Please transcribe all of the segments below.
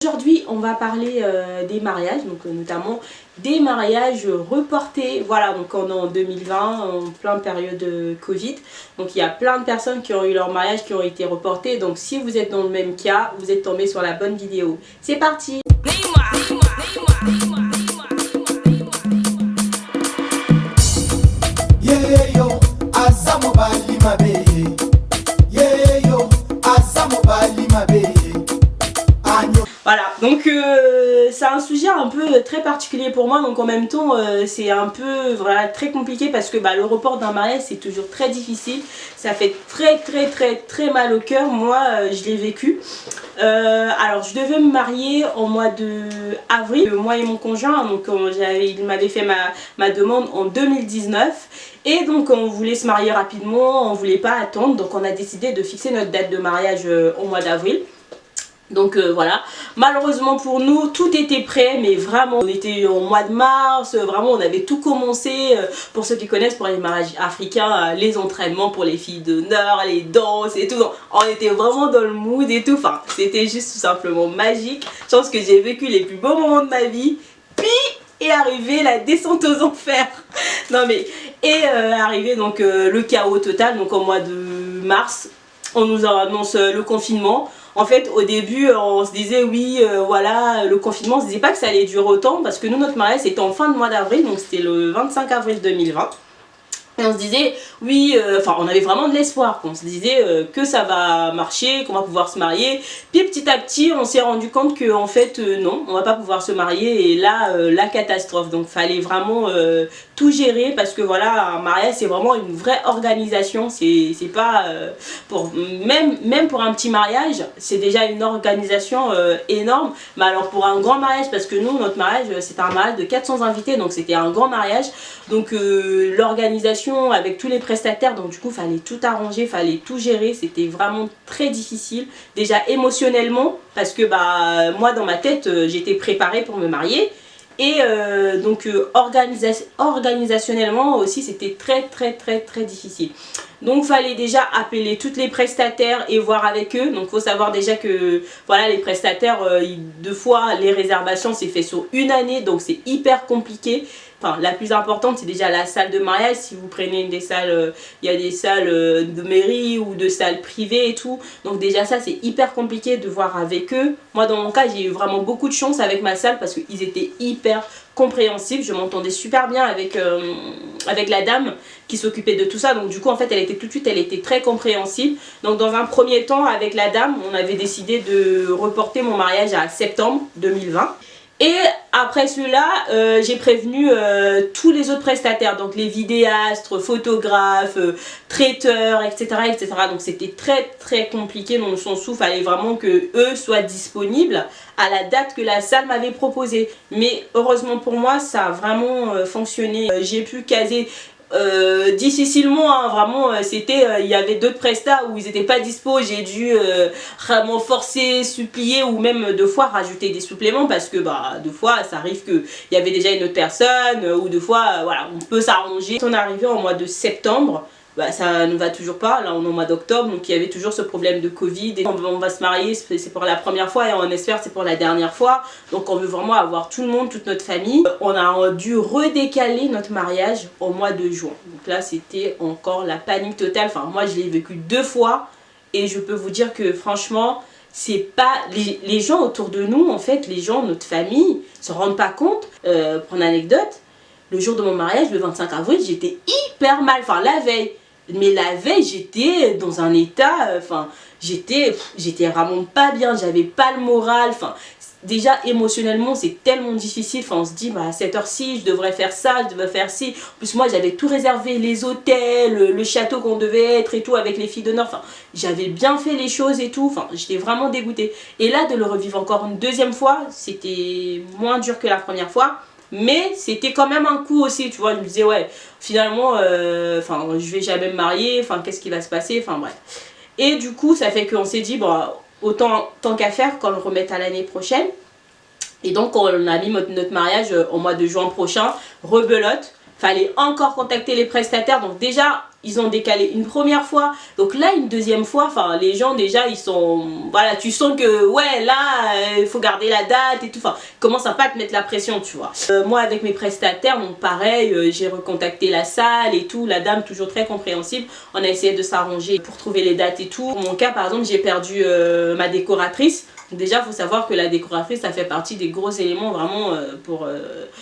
Aujourd'hui, on va parler des mariages, donc notamment des mariages reportés. Voilà, donc on est en 2020, en pleine période de Covid. Donc il y a plein de personnes qui ont eu leur mariage qui ont été reportés. Donc si vous êtes dans le même cas, vous êtes tombé sur la bonne vidéo. C'est parti! Voilà, donc c'est un sujet un peu très particulier pour moi, donc en même temps c'est un peu voilà, très compliqué parce que le report d'un mariage c'est toujours très difficile, ça fait très mal au cœur. Moi je l'ai vécu. Alors je devais me marier au mois de avril, moi et mon conjoint, donc il m'avait fait ma demande en 2019 et donc on voulait se marier rapidement, on voulait pas attendre, donc on a décidé de fixer notre date de mariage au mois d'avril. Donc voilà, malheureusement pour nous, tout était prêt, mais vraiment, on était au mois de mars, vraiment on avait tout commencé, pour ceux qui connaissent, pour les mariages africains, les entraînements pour les filles d'honneur, les danses et tout, donc, on était vraiment dans le mood et tout, enfin c'était juste tout simplement magique. Je pense que j'ai vécu les plus beaux moments de ma vie, puis est arrivé la descente aux enfers. Non mais, arrivé donc le chaos total, donc au mois de mars, on nous annonce le confinement. En fait, au début, on se disait oui, voilà, le confinement, on se disait pas que ça allait durer autant parce que nous, notre mariage, c'était en fin de mois d'avril, donc c'était le 25 avril 2020. Et on se disait, oui, enfin on avait vraiment de l'espoir, on se disait que ça va marcher, qu'on va pouvoir se marier. Puis petit à petit, on s'est rendu compte que en fait, non, on va pas pouvoir se marier. Et là, la catastrophe. Donc fallait vraiment tout gérer parce que voilà, un mariage, c'est vraiment une vraie organisation. C'est pas, même pour un petit mariage, c'est déjà une organisation énorme. Mais alors pour un grand mariage, parce que nous, notre mariage, c'était un mariage de 400 invités, donc c'était un grand mariage. Donc l'organisation avec tous les prestataires, donc du coup fallait tout arranger, fallait tout gérer, c'était vraiment très difficile, déjà émotionnellement parce que moi dans ma tête j'étais préparée pour me marier et donc organisationnellement aussi c'était très difficile. Donc fallait déjà appeler toutes les prestataires et voir avec eux. Donc faut savoir déjà que voilà, les prestataires, deux fois les réservations c'est fait sur une année, donc c'est hyper compliqué. Enfin, la plus importante c'est déjà la salle de mariage. Si vous prenez des salles, il y a des salles de mairie ou de salles privées et tout. Donc déjà ça c'est hyper compliqué de voir avec eux. Moi dans mon cas j'ai eu vraiment beaucoup de chance avec ma salle parce qu'ils étaient hyper compréhensibles. Je m'entendais super bien avec la dame qui s'occupait de tout ça. Donc du coup en fait elle était très compréhensible. Donc dans un premier temps avec la dame on avait décidé de reporter mon mariage à septembre 2020. Et après cela, j'ai prévenu tous les autres prestataires, donc les vidéastes, photographes, traiteurs, etc. Donc c'était très compliqué dans le sens où il fallait vraiment que eux soient disponibles à la date que la salle m'avait proposée. Mais heureusement pour moi, ça a vraiment fonctionné. J'ai pu caser difficilement, hein, vraiment c'était il y avait d'autres prestats où ils n'étaient pas dispo, j'ai dû vraiment forcer, supplier ou même deux fois rajouter des suppléments parce que deux fois ça arrive qu'il y avait déjà une autre personne ou deux fois voilà, on peut s'arranger. On est arrivé en mois de septembre, ça ne va toujours pas, là on est au mois d'octobre, donc il y avait toujours ce problème de Covid et on va se marier, c'est pour la première fois et on espère c'est pour la dernière fois, donc on veut vraiment avoir tout le monde, toute notre famille. On a dû redécaler notre mariage au mois de juin, donc là c'était encore la panique totale. Enfin moi je l'ai vécu deux fois et je peux vous dire que franchement c'est pas les gens autour de nous, en fait les gens, notre famille se rendent pas compte. Pour une anecdote, le jour de mon mariage, le 25 avril, j'étais hyper mal, enfin la veille. Mais la veille, j'étais dans un état, j'étais vraiment pas bien, j'avais pas le moral, déjà émotionnellement c'est tellement difficile, on se dit à cette heure-ci je devrais faire ça, je devrais faire ci. En plus moi j'avais tout réservé, les hôtels, le château qu'on devait être et tout avec les filles d'honneur, j'avais bien fait les choses et tout, j'étais vraiment dégoûtée. Et là de le revivre encore une deuxième fois, c'était moins dur que la première fois. Mais c'était quand même un coup aussi, tu vois, je me disais ouais, finalement, je vais jamais me marier, qu'est-ce qui va se passer, bref. Et du coup, ça fait qu'on s'est dit, autant tant qu'à faire qu'on le remette à l'année prochaine. Et donc, on a mis notre mariage au mois de juin prochain, rebelote. fallait encore contacter les prestataires. Donc déjà, ils ont décalé une première fois. Donc là, une deuxième fois, enfin, les gens déjà, ils sont... Voilà, tu sens que, ouais, là, il faut garder la date et tout. Enfin, ils commencent à pas te mettre la pression, tu vois. Moi, avec mes prestataires, donc pareil, j'ai recontacté la salle et tout. La dame, toujours très compréhensible. On a essayé de s'arranger pour trouver les dates et tout. Pour mon cas, par exemple, j'ai perdu ma décoratrice. Déjà, il faut savoir que la décoratrice, ça fait partie des gros éléments vraiment pour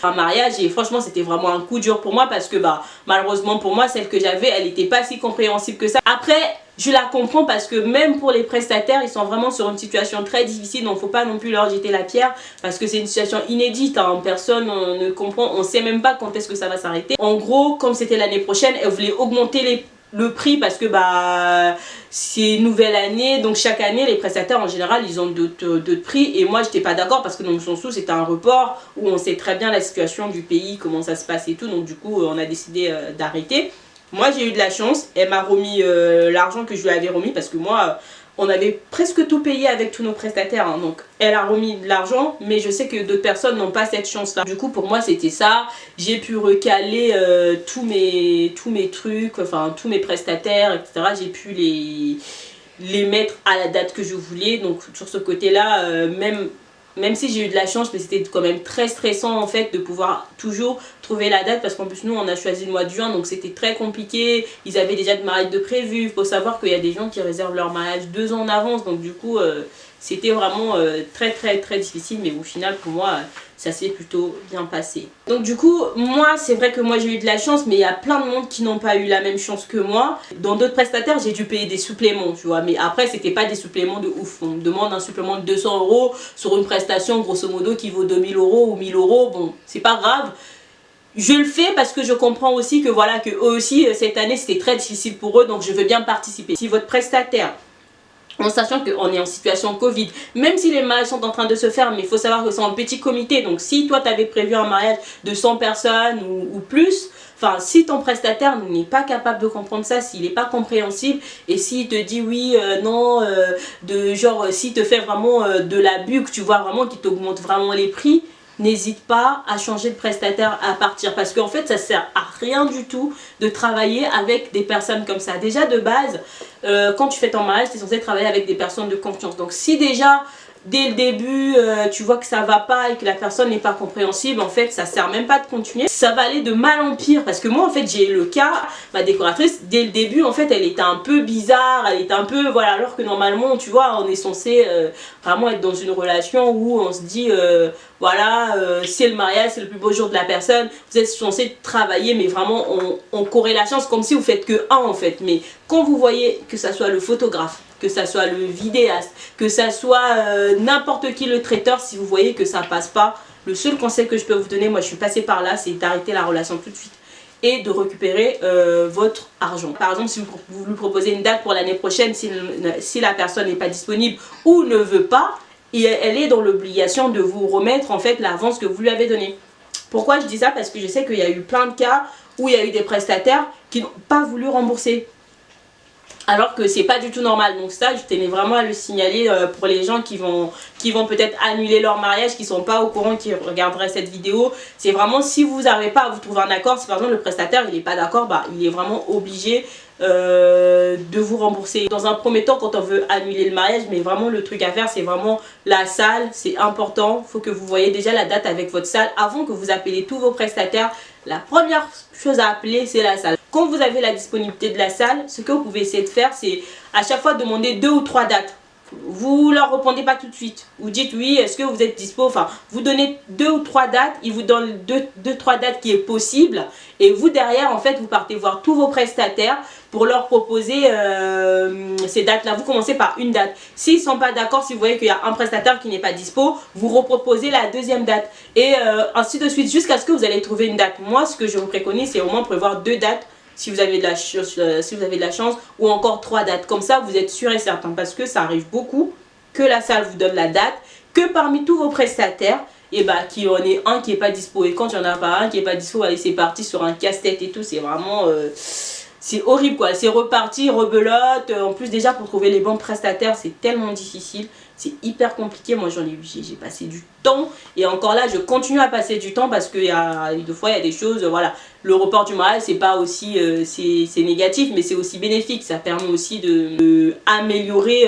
un mariage. Et franchement, c'était vraiment un coup dur pour moi parce que bah, malheureusement pour moi, celle que j'avais, elle n'était pas si compréhensible que ça. Après, je la comprends parce que même pour les prestataires, ils sont vraiment sur une situation très difficile. Donc, il ne faut pas non plus leur jeter la pierre parce que c'est une situation inédite. Hein. Personne ne comprend, on ne sait même pas quand est-ce que ça va s'arrêter. En gros, comme c'était l'année prochaine, elle voulait augmenter le prix parce que bah c'est nouvelle année, donc chaque année les prestataires en général ils ont d'autres prix et moi j'étais pas d'accord parce que dans le sens où c'était un report où on sait très bien la situation du pays, comment ça se passe et tout, donc du coup on a décidé d'arrêter. Moi j'ai eu de la chance, elle m'a remis l'argent que je lui avais remis parce que moi on avait presque tout payé avec tous nos prestataires, hein. Donc elle a remis de l'argent, mais je sais que d'autres personnes n'ont pas cette chance là. Du coup pour moi c'était ça, j'ai pu recaler tous mes trucs, enfin tous mes prestataires, etc. J'ai pu les mettre à la date que je voulais, donc sur ce côté là, même si j'ai eu de la chance, mais c'était quand même très stressant en fait de pouvoir toujours trouver la date parce qu'en plus nous on a choisi le mois de juin, donc c'était très compliqué. Ils avaient déjà de mariage de prévu. Il faut savoir qu'il y a des gens qui réservent leur mariage 2 ans en avance, donc du coup c'était vraiment très difficile, mais au final pour moi ça s'est plutôt bien passé. Donc du coup moi c'est vrai que moi j'ai eu de la chance, mais il y a plein de monde qui n'ont pas eu la même chance que moi. Dans d'autres prestataires j'ai dû payer des suppléments, tu vois, mais après c'était pas des suppléments de ouf. On me demande un supplément de 200 € sur une prestation grosso modo qui vaut 2000 € ou 1000 €, bon c'est pas grave. Je le fais parce que je comprends aussi que voilà, que eux aussi cette année c'était très difficile pour eux, donc je veux bien participer. Si votre prestataire, en sachant qu'on est en situation Covid, même si les mariages sont en train de se faire, mais il faut savoir que c'est en petit comité, donc si toi tu avais prévu un mariage de 100 personnes ou plus, enfin si ton prestataire n'est pas capable de comprendre ça, s'il n'est pas compréhensible et s'il te dit oui, non, de genre s'il te fait vraiment de l'abus, que tu vois vraiment qu'il t'augmente vraiment les prix, n'hésite pas à changer de prestataire à partir parce qu'en fait ça sert à rien du tout de travailler avec des personnes comme ça. Déjà de base quand tu fais ton mariage tu es censé travailler avec des personnes de confiance, donc si déjà dès le début tu vois que ça va pas et que la personne n'est pas compréhensible, en fait ça sert même pas de continuer, ça va aller de mal en pire. Parce que moi en fait j'ai eu le cas, ma décoratrice dès le début en fait elle était un peu bizarre, elle était un peu voilà, alors que normalement tu vois on est censé vraiment être dans une relation où on se dit voilà, c'est le mariage, c'est le plus beau jour de la personne, vous êtes censé travailler mais vraiment en corrélation, c'est comme si vous faites que un en fait. Mais quand vous voyez que ça soit le photographe, que ça soit le vidéaste, que ça soit n'importe qui le traiteur, si vous voyez que ça passe pas, le seul conseil que je peux vous donner, moi je suis passée par là, c'est d'arrêter la relation tout de suite et de récupérer votre argent. Par exemple, si vous lui proposez une date pour l'année prochaine, si la personne n'est pas disponible ou ne veut pas, et elle est dans l'obligation de vous remettre en fait l'avance que vous lui avez donnée. Pourquoi je dis ça? Parce que je sais qu'il y a eu plein de cas où il y a eu des prestataires qui n'ont pas voulu rembourser, alors que c'est pas du tout normal. Donc ça je tenais vraiment à le signaler pour les gens qui vont peut-être annuler leur mariage, qui sont pas au courant, qui regarderaient cette vidéo. C'est vraiment si vous n'arrivez pas à vous trouver un accord, si par exemple le prestataire il n'est pas d'accord, bah il est vraiment obligé de vous rembourser. Dans un premier temps quand on veut annuler le mariage, mais vraiment le truc à faire c'est vraiment la salle, c'est important. Il faut que vous voyez déjà la date avec votre salle avant que vous appelez tous vos prestataires. La première chose à appeler c'est la salle. Quand vous avez la disponibilité de la salle, ce que vous pouvez essayer de faire c'est à chaque fois demander 2 ou 3 dates. Vous leur répondez pas tout de suite, vous dites oui, est-ce que vous êtes dispo, enfin vous donnez 2 ou 3 dates, ils vous donnent 2-3 dates qui est possible et vous derrière en fait vous partez voir tous vos prestataires pour leur proposer ces dates là. Vous commencez par une date, s'ils sont pas d'accord, si vous voyez qu'il y a un prestataire qui n'est pas dispo, vous reproposez la deuxième date et ainsi de suite jusqu'à ce que vous allez trouver une date. Moi ce que je vous préconise c'est au moins prévoir 2 dates si vous avez de la chance, ou encore 3 dates. Comme ça vous êtes sûr et certain, parce que ça arrive beaucoup que la salle vous donne la date, que parmi tous vos prestataires et bah qu'il y en ait un qui n'est pas dispo, et quand il n'y en a pas un qui n'est pas dispo, allez c'est parti sur un casse-tête et tout. C'est vraiment c'est horrible quoi, c'est reparti, rebelote. En plus déjà pour trouver les bons prestataires c'est tellement difficile c'est hyper compliqué. Moi j'ai passé du temps et encore là je continue à passer du temps parce que des fois il y a des choses, voilà, le report du mariage c'est pas aussi c'est négatif mais c'est aussi bénéfique, ça permet aussi de améliorer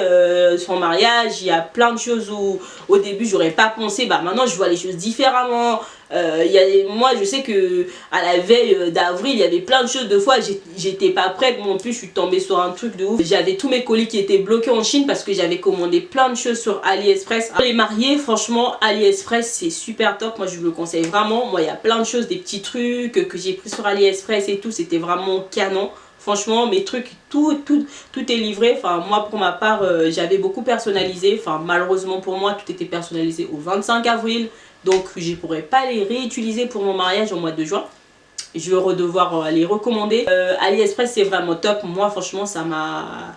son mariage. Il y a plein de choses où au début j'aurais pas pensé, bah maintenant je vois les choses différemment. Moi je sais que à la veille d'avril il y avait plein de choses, de fois j'étais pas prête, moi en plus je suis tombée sur un truc de ouf, j'avais tous mes colis qui étaient bloqués en Chine parce que j'avais commandé plein de choses sur AliExpress. Pour les mariés, franchement AliExpress c'est super top, moi je vous le conseille vraiment. Moi il y a plein de choses, des petits trucs que j'ai pris sur AliExpress et tout, c'était vraiment canon. Franchement mes trucs tout est livré. Enfin moi pour ma part j'avais beaucoup personnalisé, enfin malheureusement pour moi tout était personnalisé au 25 avril. Donc je ne pourrais pas les réutiliser pour mon mariage au mois de juin. Je vais devoir les recommander. AliExpress c'est vraiment top. Moi franchement ça m'a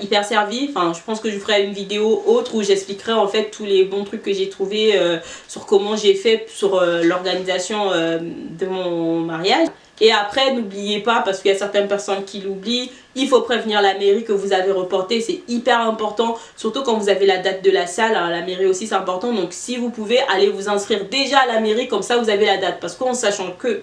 hyper servi. Enfin je pense que je ferai une vidéo autre où j'expliquerai en fait tous les bons trucs que j'ai trouvé sur comment j'ai fait sur l'organisation de mon mariage. Et après n'oubliez pas, parce qu'il y a certaines personnes qui l'oublient, il faut prévenir la mairie que vous avez reporté, c'est hyper important, surtout quand vous avez la date de la salle, hein, la mairie aussi c'est important. Donc si vous pouvez aller vous inscrire déjà à la mairie, comme ça vous avez la date, parce qu'en sachant que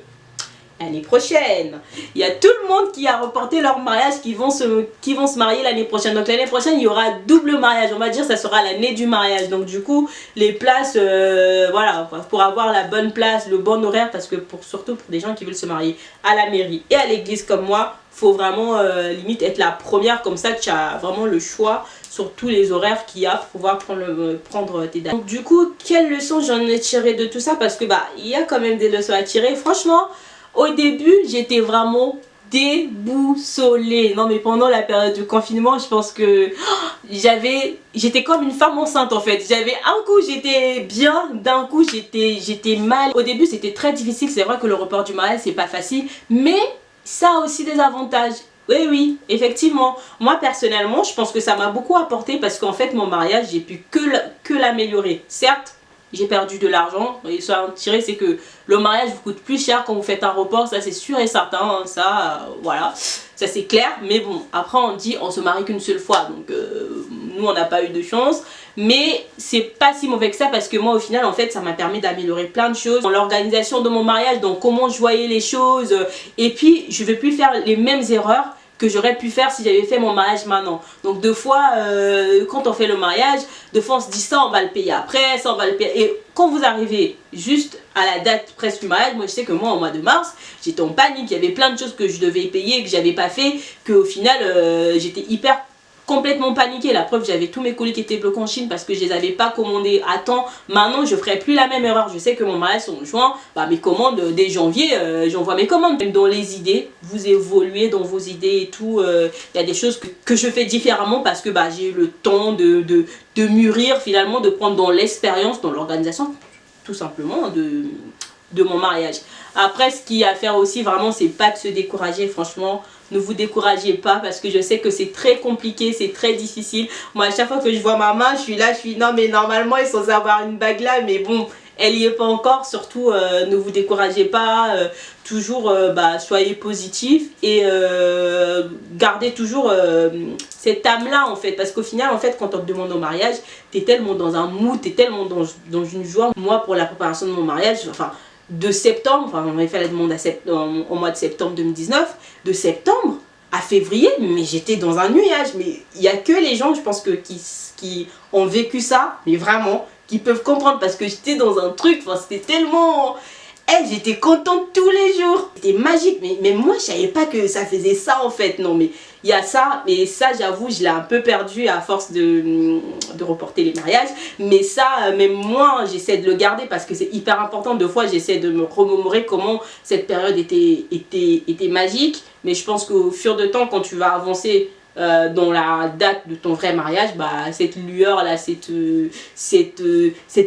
l'année prochaine, il y a tout le monde qui a reporté leur mariage, qui vont se marier l'année prochaine. Donc l'année prochaine il y aura double mariage, on va dire ça sera l'année du mariage. Donc du coup les places, voilà, pour avoir la bonne place, le bon horaire, parce que surtout pour des gens qui veulent se marier à la mairie et à l'église comme moi, faut vraiment limite être la première, comme ça tu as vraiment le choix sur tous les horaires qu'il y a pour pouvoir prendre tes dates. Donc du coup quelle leçon j'en ai tiré de tout ça, parce que bah il y a quand même des leçons à tirer. Franchement au début j'étais vraiment déboussolée. Non mais pendant la période du confinement je pense que j'étais comme une femme enceinte en fait. J'avais un coup j'étais bien, d'un coup j'étais mal. Au début c'était très difficile, c'est vrai que le report du mariage c'est pas facile, mais ça a aussi des avantages. Oui, effectivement. Moi personnellement je pense que ça m'a beaucoup apporté, parce qu'en fait mon mariage j'ai pu que l'améliorer. Certes j'ai perdu de l'argent, et ça à en tirer c'est que le mariage vous coûte plus cher quand vous faites un report, ça c'est sûr et certain, hein, ça voilà, ça c'est clair. Mais bon, après on dit on se marie qu'une seule fois, donc nous on n'a pas eu de chance, mais c'est pas si mauvais que ça, parce que moi au final en fait ça m'a permis d'améliorer plein de choses dans l'organisation de mon mariage, donc comment je voyais les choses, et puis je vais plus faire les mêmes erreurs que j'aurais pu faire si j'avais fait mon mariage maintenant. Donc deux fois quand on fait le mariage, deux fois on se dit ça on va le payer après, ça on va le payer, et quand vous arrivez juste à la date presque du mariage, moi je sais que moi au mois de mars j'étais en panique, il y avait plein de choses que je devais payer que j'avais pas fait, que au final j'étais complètement paniquée. La preuve, j'avais tous mes colis qui étaient bloqués en Chine parce que je les avais pas commandés à temps. Maintenant je ferai plus la même erreur. Je sais que mon mariage en juin, bah, mes commandes dès janvier, j'envoie mes commandes. Même dans les idées, vous évoluez dans vos idées et tout. Il y a des choses que je fais différemment parce que bah, j'ai eu le temps de mûrir finalement, de prendre dans l'expérience, dans l'organisation tout simplement de mon mariage. Après ce qu'il y a à faire aussi vraiment, c'est pas de se décourager. Franchement ne vous découragez pas, parce que je sais que c'est très compliqué, c'est très difficile. Moi à chaque fois que je vois ma main je suis là, non mais normalement ils sont censés avoir une bague là, mais bon elle y est pas encore. Surtout ne vous découragez pas, toujours bah, soyez positif et gardez toujours cette âme là en fait, parce qu'au final en fait quand on te demande au mariage, t'es tellement dans un mood, t'es tellement dans une joie. Moi pour la préparation de mon mariage, enfin de septembre, enfin on avait fait la demande au mois de septembre 2019, de septembre à février, mais j'étais dans un nuage. Mais il n'y a que les gens je pense que qui ont vécu ça, mais vraiment qui peuvent comprendre, parce que j'étais dans un truc, enfin c'était tellement... j'étais contente tous les jours, c'était magique, mais moi je savais pas que ça faisait ça en fait. Non mais il y a ça, mais ça j'avoue je l'ai un peu perdu à force de reporter les mariages, mais ça même moi j'essaie de le garder parce que c'est hyper important. Deux fois j'essaie de me remémorer comment cette période était magique, mais je pense qu'au fur de temps quand tu vas avancer dans la date de ton vrai mariage, bah, cette lueur là, cette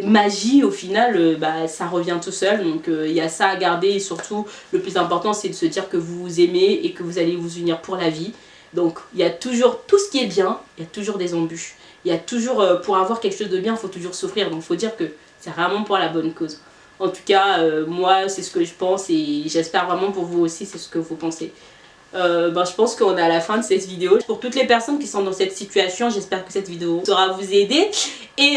magie au final, bah, ça revient tout seul. Donc il y a ça à garder, et surtout le plus important c'est de se dire que vous vous aimez et que vous allez vous unir pour la vie. Donc il y a toujours tout ce qui est bien, il y a toujours des embûches, il y a toujours pour avoir quelque chose de bien il faut toujours souffrir, donc il faut dire que c'est vraiment pour la bonne cause. En tout cas moi c'est ce que je pense, et j'espère vraiment pour vous aussi c'est ce que vous pensez. je pense qu'on est à la fin de cette vidéo. Pour toutes les personnes qui sont dans cette situation, j'espère que cette vidéo saura vous aider. Et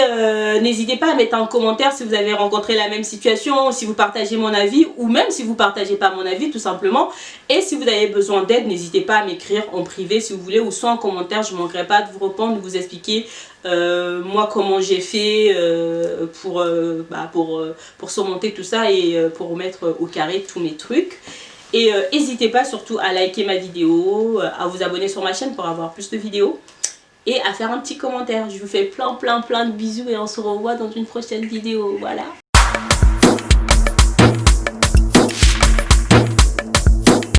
n'hésitez pas à mettre en commentaire si vous avez rencontré la même situation, si vous partagez mon avis, ou même si vous partagez pas mon avis tout simplement. Et si vous avez besoin d'aide, n'hésitez pas à m'écrire en privé si vous voulez, ou soit en commentaire. Je ne manquerai pas de vous répondre, de vous expliquer moi comment j'ai fait pour surmonter tout ça et pour mettre au carré tous mes trucs. Et n'hésitez pas surtout à liker ma vidéo, à vous abonner sur ma chaîne pour avoir plus de vidéos et à faire un petit commentaire. Je vous fais plein de bisous et on se revoit dans une prochaine vidéo. Voilà.